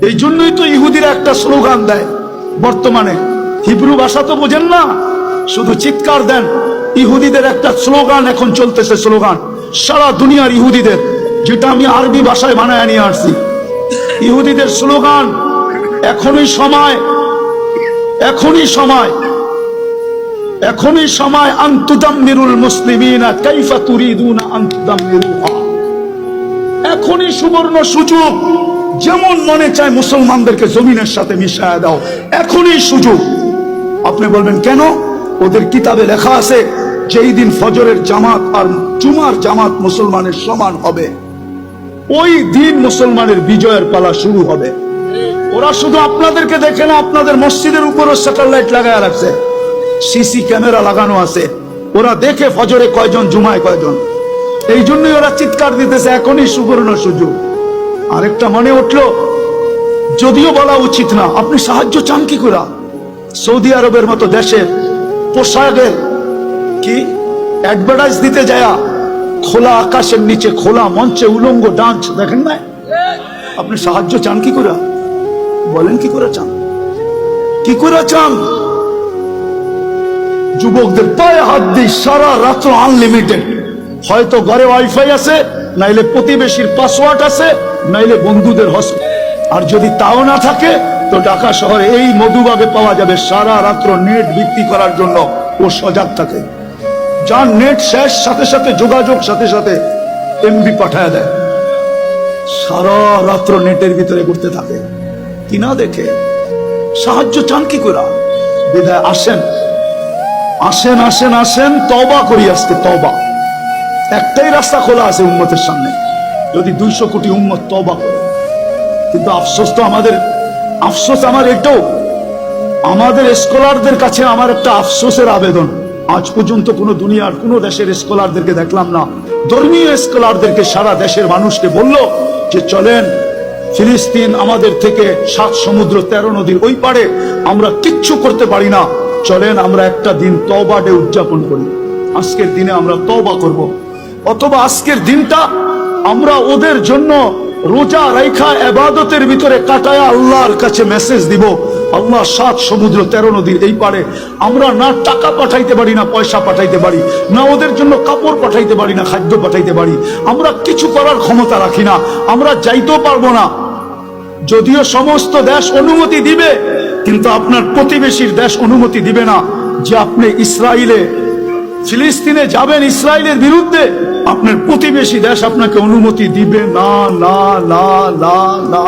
এই জন্যই তো ইহুদিরা একটা স্লোগান দেয় বর্তমানে, হিব্রু ভাষা তো বোঝেন না, শুধু চিৎকার দেন। ইহুদিদের একটা স্লোগান এখন চলতেছে, স্লোগান সারা দুনিয়ার ইহুদিদের, যেটা আমি আরবি ভাষায় বানায় নিয়ে আসছি। ইহুদিদের স্লোগান, এখনই সময়, এখনই সময়, এখনই সময় আনতুদাম্মিরুল মুসলিমিনা কাইফা তুরিদুনা আনতুদাম্মিরুহা। এখনই সুবর্ণ সুযোগ, যেমন মনে চায় মুসলমানদেরকে জমিনের সাথে মিশায়া দাও, এখনই সুযোগ। আপনি বলবেন কেন? ওদের কিতাবে লেখা আছে যেই দিন ফজরের জামাত আর জুমার জামাত মুসলমানের সমান হবে, ওই দিন মুসলমানের বিজয়ের পালা শুরু হবে। ওরা শুধু আপনাদেরকে দেখে না, আপনাদের মসজিদের উপরও স্যাটেলাইট লাগায় রাখছে, সিসি ক্যামেরা লাগানো আছে। ওরা দেখে ফজরে কয়জন, জুমায় কয়জন। এই জন্যই ওরা চিৎকার দিতেছে এখনই সুবর্ণ সুযোগ। আরেকটা মনে উঠলো, যদিও বলা উচিত না, আপনি সাহায্য চান কি করে? সৌদি আরবের মতো দেশে পোশাকের কি অ্যাডভার্টাইজ দিতে যায়, খোলা আকাশের নিচে খোলা মঞ্চে উলঙ্গ ডান্স দেখেন না? আপনি সাহায্য চান কি করে? বলেন কি করে চান? কি করে চান? যুবকদের পায়ে হাত দিই, সারা রাত্র আনলিমিটেড। হয়তো ঘরে ওয়াইফাই আছে, নাইলে প্রতিবেশীর পাসওয়ার্ড আছে, নাইলে বন্ধুদের হস্ত। আর যদি তাও না থাকে তো ঢাকা শহরে এই মধুবাগে পাওয়া যাবে সারা রাত্র নেট বিক্রি করার জন্য। ও সজাগ থাকে, যার নেট শেষ সাথে সাথে যোগাযোগ সাথে সাথে এমবি পাঠায় দেয়, সারা রাত্র নেটের ভিতরে ঘুরতে থাকে। কিনা দেখে সাহায্য চান কি করে? বিদায় আসেন, আসেন, আসেন, আসেন, তওবা করি আজকে, তওবা। একটাই রাস্তা খোলা আছে উম্মতের সামনে, যদি 200 কোটি উম্মত তওবা করে। কিন্তু আফসোস তো আমাদের, আফসোস আমার এটাও, আমাদের স্কলারদের কাছে আমার একটা আফসোসের আবেদন, আজ পর্যন্ত কোন দুনিয়ার কোন দেশের স্কলারদেরকে দেখলাম না, ধর্মীয় স্কলারদেরকে সারা দেশের মানুষকে বলল যে চলেন ফিলিস্তিন আমাদের থেকে 7 সমুদ্র 13 নদীর ওই পারে, আমরা কিচ্ছু করতে পারি না, চলেন আমরা একটা দিন তওবা ডে উদযাপন করি, আজকের দিনে আমরা তওবা করব। অথবা আজকের দিনটা আমরা ওদের জন্য রোজা রাইখা ইবাদতের ভিতরে কাটায়া আল্লাহর কাছে মেসেজ দিব, আল্লাহ 7 সমুদ্র 13 নদীর এই পারে আমরা না টাকা পাঠাইতে পারি, না পয়সা পাঠাইতে পারি, না ওদের জন্য কাপড় পাঠাইতে পারি, না খাদ্য পাঠাইতে পারি, আমরা কিছু করার ক্ষমতা রাখি না, আমরা যাইতেও পারবো না। যদিও সমস্ত দেশ অনুমতি দিবে, কিন্তু আপনার প্রতিবেশীর দেশ অনুমতি দিবে না যে আপনি ইসরায়েলে, ফিলিস্তিনে যাবেন ইসরায়েলের বিরুদ্ধে, আপনার প্রতিবেশী দেশ আপনাকে অনুমতি দিবে না, না, না, না, না।